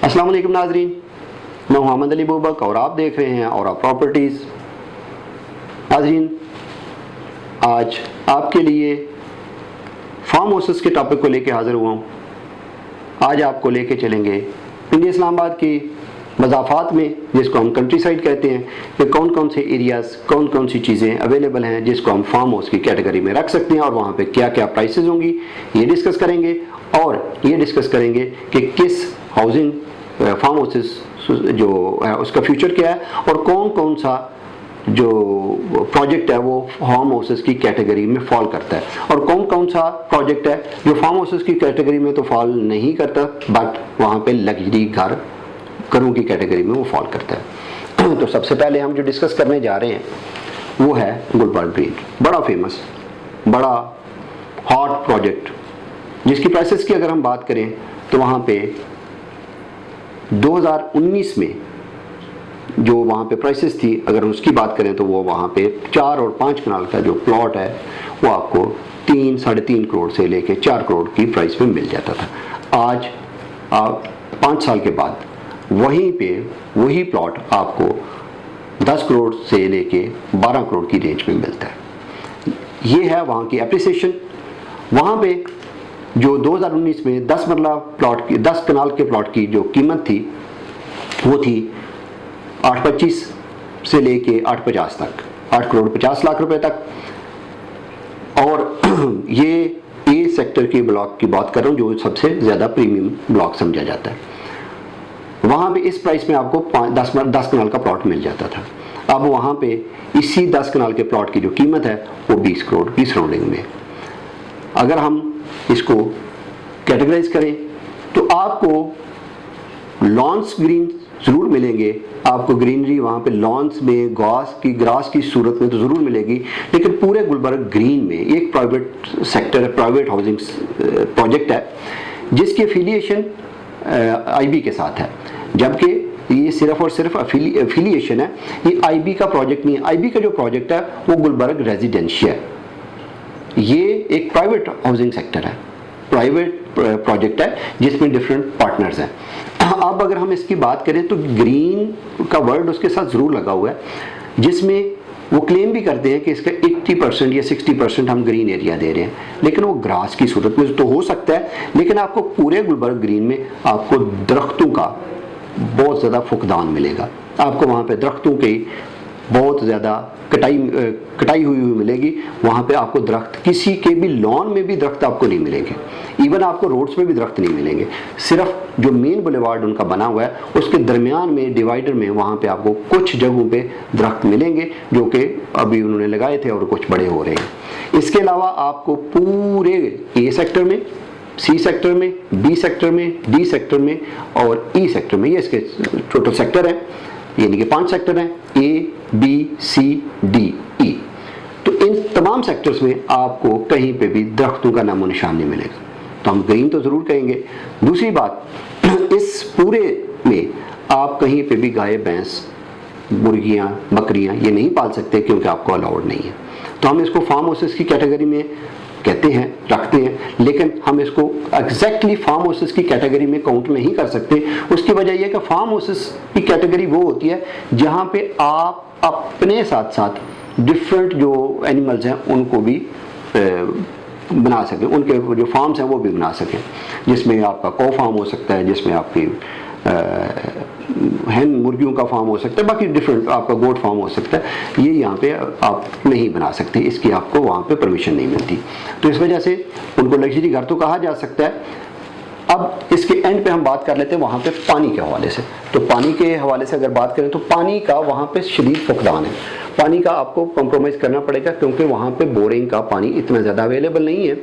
अस्सलाम वालेकुम नाजरीन, मैं मोहम्मद अली बुबक और आप देख रहे हैं और प्रॉपर्टीज़। नाजरीन, आज आपके लिए फार्म हाउसेस के टॉपिक को लेके हाज़िर हुआ हूँ। आज आपको लेके चलेंगे इंडिया इस्लामाबाद की मज़ाफ़ात में, जिसको हम कंट्री साइड कहते हैं, कि कौन कौन से एरियाज़, कौन कौन सी चीज़ें अवेलेबल हैं जिसको हम फार्म हाउस की कैटेगरी में रख सकते हैं और वहाँ पे क्या क्या प्राइसेस होंगी, ये डिस्कस करेंगे। और ये डिस्कस करेंगे कि किस हाउसिंग फार्म हाउसेस जो है उसका फ्यूचर क्या है और कौन कौन सा जो प्रोजेक्ट है वो फार्म हाउसेस की कैटेगरी में फॉल करता है और कौन कौन सा प्रोजेक्ट है जो फार्म हाउसेस की कैटेगरी में तो फॉल नहीं करता, बट वहाँ पे लग्जरी घरों की कैटेगरी में वो फॉल करता है। तो सबसे पहले हम जो डिस्कस करने जा रहे हैं वो है गुलबर्ग ग्रीन। बड़ा फेमस, बड़ा हॉट प्रोजेक्ट, जिसकी प्राइसेस की अगर हम बात करें तो वहाँ पे 2019 में जो वहाँ पे प्राइसेस थी, अगर उसकी बात करें तो वो वहाँ पे 4 और 5 कनाल का जो प्लॉट है वो आपको 3 साढ़े 3 करोड़ से लेके 4 करोड़ की प्राइस में मिल जाता था। आज आप 5 साल के बाद वहीं पे वही प्लॉट आपको 10 करोड़ से लेके 12 करोड़ की रेंज में मिलता है। ये है वहाँ की एप्रिसिएशन। वहाँ पे जो 2019 में 10 मरला प्लॉट की, 10 कनाल के प्लॉट की जो कीमत थी वो थी 825 से लेके 850 तक, 8 करोड़ 50 लाख रुपए तक। और ये ए सेक्टर के ब्लॉक की बात कर रहा हूँ जो सबसे ज़्यादा प्रीमियम ब्लॉक समझा जाता है। वहाँ पे इस प्राइस में आपको 10 कनाल का प्लॉट मिल जाता था। अब वहाँ पे इसी 10 कनाल के प्लॉट की जो कीमत है वो 20 करोड़ की सराउंडिंग में। अगर हम इसको कैटेगराइज करें तो आपको लॉन्स ग्रीन ज़रूर मिलेंगे, आपको ग्रीनरी वहाँ पे लॉन्स में ग्रास की सूरत में तो ज़रूर मिलेगी, लेकिन पूरे गुलबर्ग ग्रीन में एक प्राइवेट सेक्टर है, प्राइवेट हाउसिंग प्रोजेक्ट है जिसकी एफिलिएशन आईबी के साथ है, जबकि ये सिर्फ और सिर्फ एफिलिएशन है, ये आईबी का प्रोजेक्ट नहीं है। आईबी का जो प्रोजेक्ट है वो गुलबर्ग रेजिडेंशियल, ये एक प्राइवेट हाउसिंग सेक्टर है, प्राइवेट प्रोजेक्ट है जिसमें डिफरेंट पार्टनर्स हैं। अब अगर हम इसकी बात करें तो ग्रीन का वर्ड उसके साथ ज़रूर लगा हुआ है, जिसमें वो क्लेम भी करते हैं कि इसका 80% या 60% हम ग्रीन एरिया दे रहे हैं, लेकिन वो ग्रास की सूरत में तो हो सकता है, लेकिन आपको पूरे गुलबर्ग ग्रीन में आपको दरख्तों का बहुत ज़्यादा फुकदान मिलेगा। आपको वहाँ पे दरख्तों की बहुत ज़्यादा कटाई हुई मिलेगी। वहाँ पे आपको दरख्त, किसी के भी लॉन में भी दरख्त आपको नहीं मिलेंगे, इवन आपको रोड्स में भी दरख्त नहीं मिलेंगे। सिर्फ जो मेन बुलेवार्ड उनका बना हुआ है उसके दरमियान में डिवाइडर में वहाँ पे आपको कुछ जगहों पे दरख्त मिलेंगे जो कि अभी उन्होंने लगाए थे और कुछ बड़े हो रहे हैं। इसके अलावा आपको पूरे ए सेक्टर में, सी सेक्टर में, बी सेक्टर में, डी सेक्टर में और ई सेक्टर में, ये इसके टोटल सेक्टर हैं, यानी कि 5 सेक्टर हैं, A B C D E. तो इन तमाम सेक्टर्स में आपको कहीं पे भी दरख्तों का नामो निशान नहीं मिलेगा, तो हम ग्रीन तो ज़रूर कहेंगे। दूसरी बात, इस पूरे में आप कहीं पे भी गाय, भैंस, मुर्गियाँ, बकरियाँ ये नहीं पाल सकते क्योंकि आपको अलाउड नहीं है। तो हम इसको फार्म हाउसेस की कैटेगरी में कहते हैं, रखते हैं, लेकिन हम इसको एग्जैक्टली फार्म हाउसेस की कैटेगरी में काउंट नहीं कर सकते। उसकी वजह यह है कि फार्म हाउसेस की कैटेगरी वो होती है जहाँ पे आप अपने साथ साथ डिफरेंट जो एनिमल्स हैं उनको भी बना सकें, उनके जो फार्म्स हैं वो भी बना सकें, जिसमें आपका कौ फार्म हो सकता है, जिसमें आपकी हैन मुर्गियों का फार्म हो सकता है, बाकी डिफरेंट आपका गोट फार्म हो सकता है। ये यहाँ पे आप नहीं बना सकते, इसकी आपको वहाँ पे परमिशन नहीं मिलती। तो इस वजह से उनको लग्जरी घर तो कहा जा सकता है। अब इसके एंड पे हम बात कर लेते हैं वहाँ पे पानी के हवाले से। तो पानी के हवाले से अगर बात करें तो पानी का वहाँ पे शदीद फुकदान है, पानी का आपको कॉम्प्रोमाइज़ करना पड़ेगा क्योंकि वहाँ पे बोरिंग का पानी इतना ज़्यादा अवेलेबल नहीं है।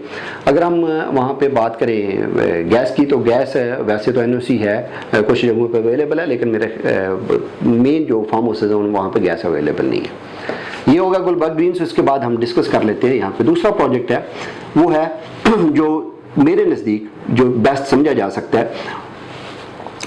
अगर हम वहाँ पे बात करें गैस की, तो गैस वैसे तो एनओसी है, कुछ जगहों पे अवेलेबल है, लेकिन मेरे मेन जो फार्म हाउसेज हैं वहाँ पे गैस अवेलेबल नहीं है। ये होगा गुलबर्ग ग्रीन्स। इसके बाद हम डिस्कस कर लेते हैं यहाँ पे दूसरा प्रोजेक्ट है, वो है जो मेरे नज़दीक जो बेस्ट समझा जा सकता है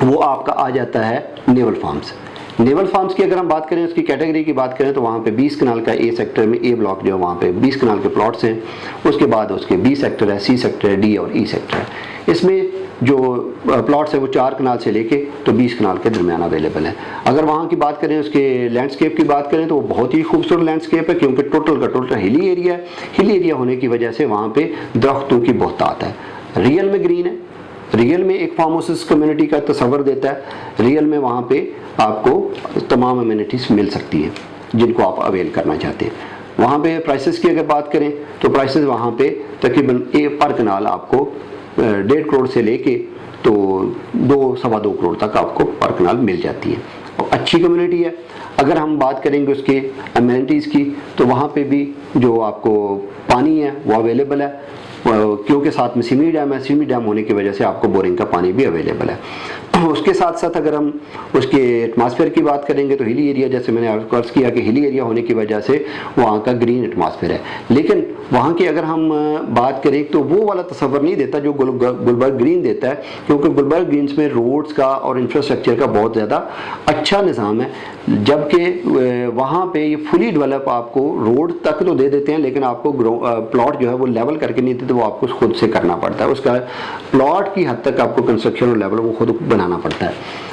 वो आपका आ जाता है नेवल फार्म्स। नेवल फार्म्स की अगर हम बात करें, उसकी कैटेगरी की बात करें, तो वहाँ पे 20 कनाल का ए सेक्टर में ए ब्लॉक जो है वहाँ पे 20 कनाल के प्लॉट्स हैं। उसके बाद उसके बी सेक्टर है, सी सेक्टर है, डी और ई सेक्टर है। इसमें जो प्लॉट्स है वो 4 कनाल से लेके तो 20 कनाल के दरमियान अवेलेबल है। अगर वहाँ की बात करें, उसके लैंडस्केप की बात करें, तो वो बहुत ही खूबसूरत लैंडस्केप है, क्योंकि टोटल का टोटल हिली एरिया है। हिली एरिया होने की वजह से वहाँ पे दरख्तों की बहुतात है। रियल में ग्रीन है, रियल में एक फार्म हाउसेस कम्युनिटी का तस्वर देता है। रियल में वहाँ पे आपको तमाम अम्यूनिटीज मिल सकती हैं जिनको आप अवेल करना चाहते हैं। वहाँ पे प्राइसेस की अगर बात करें तो प्राइसेस वहाँ पे तकरीबन पर कनाल आपको 1.5 करोड़ से लेके तो 2-2.25 करोड़ तक आपको पर कनाल मिल जाती है, और अच्छी कम्युनिटी है। अगर हम बात करेंगे उसके अम्यूनिटीज़ की, तो वहाँ पे भी जो आपको पानी है वो अवेलेबल है, क्योंकि साथ में सिमी डैम है। सिमी डैम होने की वजह से आपको बोरिंग का पानी भी अवेलेबल है। उसके साथ साथ अगर हम उसके एटमॉस्फेयर की बात करेंगे तो हिली एरिया, जैसे मैंने अर्ज़ किया कि हिली एरिया होने की वजह से वहाँ का ग्रीन एटमॉस्फेयर है, लेकिन वहाँ की अगर हम बात करें तो वो वाला तस्वर नहीं देता जो गुलबर्ग ग्रीन देता है, क्योंकि गुलबर्ग ग्रीन्स में रोड्स का और इंफ्रास्ट्रक्चर का बहुत ज़्यादा अच्छा निज़ाम है, जबकि वहाँ पे ये फुली डेवलप आपको रोड तक तो दे देते हैं, लेकिन आपको प्लॉट जो है वो लेवल करके नहीं देते, वो आपको खुद से करना पड़ता है। उसका प्लॉट की हद तक आपको कंस्ट्रक्शन और लेवल वो खुद बनाना पड़ता है।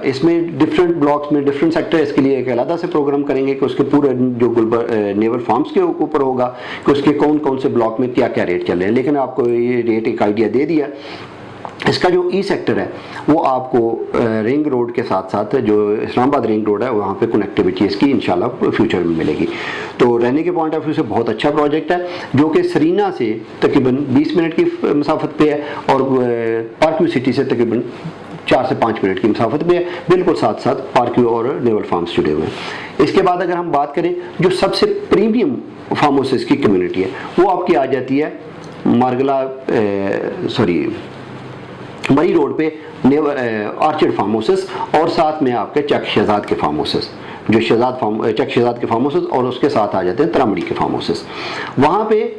इसमें डिफरेंट ब्लॉक्स में डिफरेंट सेक्टर, इसके लिए एक अलग से प्रोग्राम करेंगे कि उसके पूरे जो नेवल फार्म्स के ऊपर होगा कि उसके कौन कौन से ब्लॉक में क्या क्या रेट चल रहे हैं, लेकिन आपको ये रेट एक आइडिया दे दिया। इसका जो ई सेक्टर है वो आपको रिंग रोड के साथ साथ जो इस्लामाबाद रिंग रोड है वहाँ पे कनेक्टिविटी इसकी इंशाल्लाह फ्यूचर में मिलेगी। तो रहने के पॉइंट ऑफ व्यू से बहुत अच्छा प्रोजेक्ट है, जो कि सरीना से तकरीबन 20 मिनट की मसाफत पे है, और पार्क व्यू सिटी से तकरीबन 4 से 5 मिनट की मसाफत पे है। बिल्कुल साथ साथ पार्क व्यू और नेवल फार्म्स जुड़े हुए हैं। इसके बाद अगर हम बात करें जो सबसे प्रीमियम फार्म हाउसेस की कम्युनिटी है, वो आपकी आ जाती है मारगला मरी रोड पे आर्चर्ड फार्म हाउसेस, और साथ में आपके चक शहजाद के फार्म हाउसेस, जो चक शहजाद के फार्म हाउसेस, और उसके साथ आ जाते हैं तरामड़ी के फार्म हाउसेस। वहाँ पे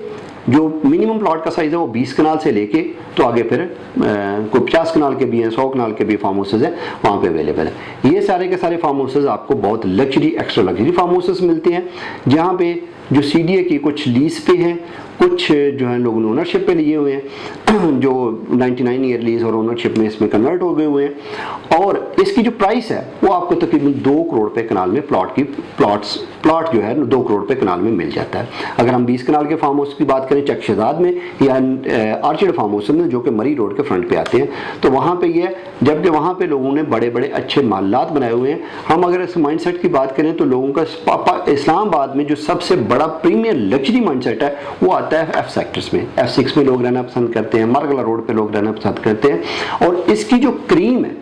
जो मिनिमम प्लॉट का साइज़ है वो 20 कनाल से लेके तो आगे फिर कोई 50 कनाल के भी हैं, 100 कनाल के भी फार्म हाउसेस हैं वहाँ पे अवेलेबल है। ये सारे के सारे फार्म हाउसेस आपको बहुत luxury, extra luxury farm houses मिलते हैं, जहाँ पे जो CDA की कुछ लीज पे हैं, कुछ जो है लोगों ने ओनरशिप पे लिए हुए हैं, जो 99 ईयर लीज और ओनरशिप में इसमें कन्वर्ट हो गए हुए हैं, और इसकी जो प्राइस है वो आपको तकरीबन 2 करोड़ पे कनाल में प्लॉट जो है 2 करोड़ पे कनाल में मिल जाता है। अगर हम 20 कनाल के फार्म हाउस की बात करें चक शहजाद में या आर्चर्ड फार्म हाउस में, जो कि मरी रोड के फ्रंट पे आते हैं, तो वहाँ पे ये, जबकि वहाँ पे लोगों ने बड़े बड़े अच्छे मालात बनाए हुए हैं। हम अगर इस माइंडसेट की बात करें तो लोगों का इस्लामाबाद में जो सबसे बड़ा प्रीमियम लग्जरी माइंडसेट है वो आता है F सेक्टर्स में। F6 में लोग रहना पसंद करते हैं, मारगला रोड पे लोग रहना पसंद करते हैं, और इसकी जो क्रीम है,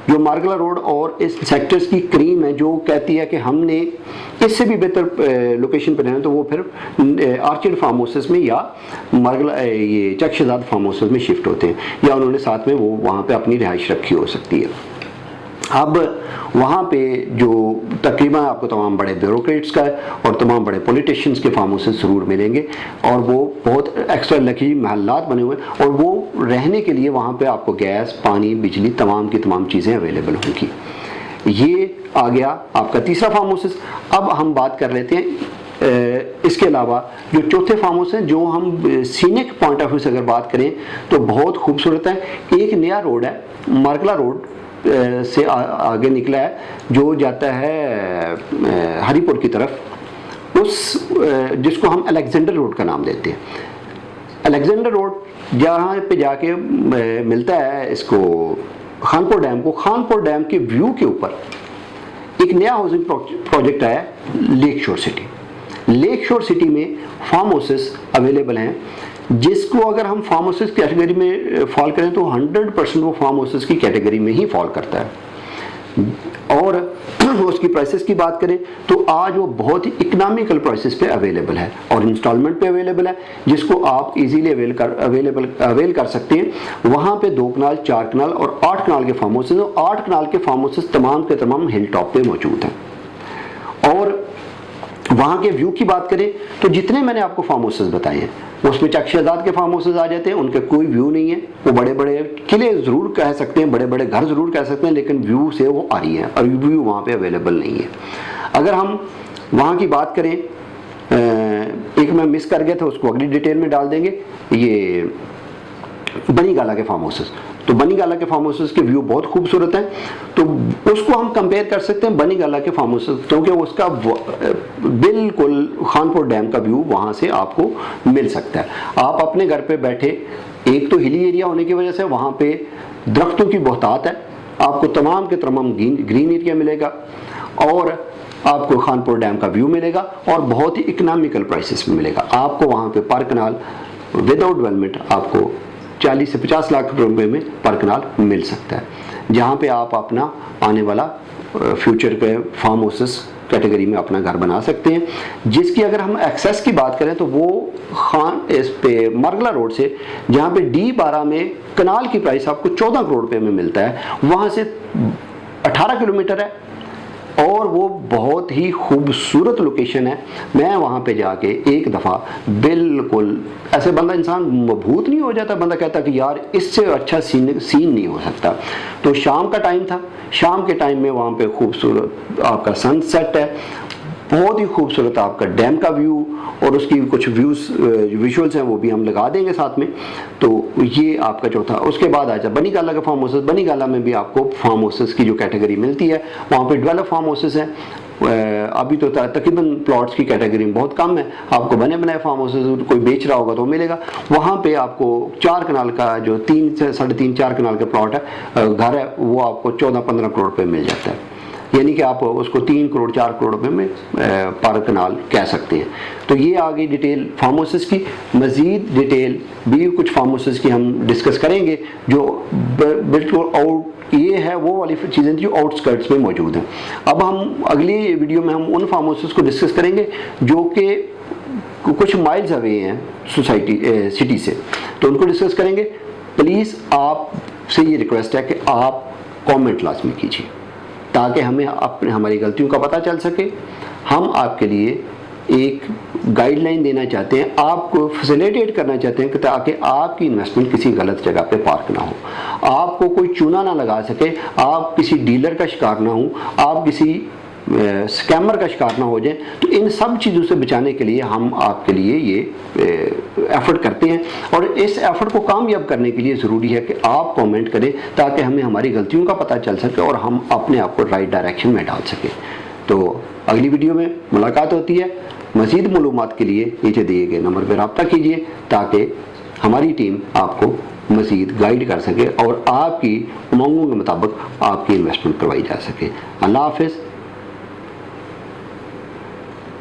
जो मारगला रोड और इस सेक्टर्स की क्रीम है, जो कहती है कि हमने इससे भी बेहतर लोकेशन पर रहना, तो वो फिर आर्चर्ड फार्म हाउसेस में या मारगला ये चक शहजाद फार्म हाउसेस में शिफ्ट होते हैं, या उन्होंने साथ में वो वहाँ पे अपनी रिहाइश रखी हो सकती है। अब वहाँ पे जो तकरीबन आपको तमाम बड़े ब्यूरोक्रेट्स का और तमाम बड़े पॉलिटिशियंस के फार्म हाउसेस ज़रूर मिलेंगे, और वो बहुत एक्स्ट्रा लग्जरी महल्लात बने हुए हैं, और वो रहने के लिए वहाँ पे आपको गैस, पानी, बिजली, तमाम की तमाम चीज़ें अवेलेबल होंगी। ये आ गया आपका तीसरा फार्म हाउसेस। अब हम बात कर लेते हैं इसके अलावा जो चौथे फार्म हाउस हैं, जो हम सीनिक पॉइंट ऑफ व्यू से अगर बात करें तो बहुत खूबसूरत है। एक नया रोड है, मारगला रोड से आगे निकला है, जो जाता है हरीपुर की तरफ, उस जिसको हम अलेक्जेंडर रोड का नाम देते हैं। अलेक्जेंडर रोड जहाँ पे जाके मिलता है इसको खानपुर डैम को, खानपुर डैम के व्यू के ऊपर एक नया हाउसिंग प्रोजेक्ट आया, लेक शोर सिटी। लेक शोर सिटी में फार्म हाउसेस अवेलेबल हैं, जिसको अगर हम फार्म हाउसेस कैटेगरी में फॉल करें तो 100% वो फार्म हाउसेस की कैटेगरी में ही फॉल करता है। और उसकी प्राइसेस की बात करें तो आज वो बहुत ही इकोनॉमिकल प्राइसेस पे अवेलेबल है, और इंस्टॉलमेंट पे अवेलेबल है, जिसको आप इजीली अवेल कर सकते हैं। वहाँ पे 2 कनाल, 4 कनाल और 8 कनाल के फार्म हाउसेस, 8 कनाल के फार्म हाउसेस तमाम के तमाम हिल टॉप पे मौजूद हैं। और वहाँ के व्यू की बात करें तो जितने मैंने आपको फार्म हाउसेस बताए हैं, उसमें चक शहजाद के फार्म हाउसेस आ जाते हैं, उनके कोई व्यू नहीं है, वो बड़े बड़े किले ज़रूर कह सकते हैं, बड़े बड़े घर ज़रूर कह सकते हैं, लेकिन व्यू से वो आ रही है, और व्यू वहाँ पे अवेलेबल नहीं है। अगर हम वहाँ की बात करें, एक मैं मिस कर गया था, उसको अगली डिटेल में डाल देंगे। ये बनी गाला के फार्म हाउसेस। तो बनी गाला के फार्म हाउसेस के व्यू बहुत खूबसूरत हैं, तो उसको हम कंपेयर कर सकते हैं बनी गाला के फार्म हाउसेस, क्योंकि उसका बिल्कुल खानपुर डैम का व्यू वहाँ से आपको मिल सकता है। आप अपने घर पे बैठे, एक तो हिली एरिया होने की वजह से वहाँ पे दरख्तों की बहुतात है, आपको तमाम के तमाम ग्रीन एरिया मिलेगा और आपको खानपुर डैम का व्यू मिलेगा और बहुत ही इकोनॉमिकल प्राइसेस में मिलेगा। आपको वहाँ पे पर कनाल विदाउट डेवलपमेंट आपको 40 से 50 लाख रुपए में पर कनाल मिल सकता है, जहाँ पे आप अपना आने वाला फ्यूचर के फार्म हाउसेस कैटेगरी में अपना घर बना सकते हैं। जिसकी अगर हम एक्सेस की बात करें तो वो खान इस पे मरगला रोड से, जहाँ पे D12 में कनाल की प्राइस आपको 14 करोड़ रुपए में मिलता है, वहाँ से 18 किलोमीटर है और वो बहुत ही खूबसूरत लोकेशन है। मैं वहाँ पे जाके एक दफ़ा बिल्कुल ऐसे बंदा इंसान मबहूत नहीं हो जाता, बंदा कहता कि यार इससे अच्छा सीन नहीं हो सकता। तो शाम का टाइम था, शाम के टाइम में वहाँ पे खूबसूरत आपका सनसेट है, बहुत ही खूबसूरत आपका डैम का व्यू और उसकी कुछ विजुअल्स हैं वो भी हम लगा देंगे साथ में। तो ये आपका चौथा। उसके बाद आ जाए बनी गाला के फार्म हाउसेस। बनी गाला में भी आपको फार्म हाउसेस की जो कैटेगरी मिलती है, वहाँ पे डेवलप फार्म हाउसेस हैं। अभी तो तकरीबन प्लॉट्स की कैटेगरी में बहुत कम है, आपको बने बनाए फार्म हाउसेस कोई बेच रहा होगा तो मिलेगा। वहाँ पे आपको 4 कनाल का जो 3 से 3.5 4 कनाल के प्लॉट है, घर है, वो आपको 14-15 करोड़ रुपये मिल जाता है, यानी कि आप उसको 3 करोड़ 4 करोड़ रुपए में पर कनाल कह सकते हैं। तो ये आ गई डिटेल फार्म हाउसेस की। मज़ीद डिटेल भी कुछ फार्म हाउसेस की हम डिस्कस करेंगे जो बिल्कुल आउट, ये है वो वाली चीज़ें जो आउटस्कर्ट्स में मौजूद हैं। अब हम अगली वीडियो में हम उन फार्म हाउसेस को डिस्कस करेंगे जो कि कुछ माइल्स अवे हैं सिटी से, तो उनको डिस्कस करेंगे। प्लीज़ आपसे ये रिक्वेस्ट है कि आप कॉमेंट लाजमी कीजिए ताकि हमें हमारी गलतियों का पता चल सके। हम आपके लिए एक गाइडलाइन देना चाहते हैं, आपको फैसिलिटेट करना चाहते हैं ताकि आपकी इन्वेस्टमेंट किसी गलत जगह पे पार्क ना हो, आपको कोई चूना ना लगा सके, आप किसी डीलर का शिकार ना हो, आप किसी स्कैमर का शिकार ना हो जाए। तो इन सब चीज़ों से बचाने के लिए हम आपके लिए ये एफर्ट करते हैं और इस एफर्ट को कामयाब करने के लिए ज़रूरी है कि आप कमेंट करें ताकि हमें हमारी गलतियों का पता चल सके और हम अपने आप को राइट डायरेक्शन में डाल सकें। तो अगली वीडियो में मुलाकात होती है। मज़ीद मालूमात के लिए नीचे दिए गए नंबर पर रब्ता कीजिए ताकि हमारी टीम आपको मज़ीद गाइड कर सके और आपकी उमंगों के मुताबिक आपकी इन्वेस्टमेंट करवाई जा सके। अल्लाह हाफ़िज़।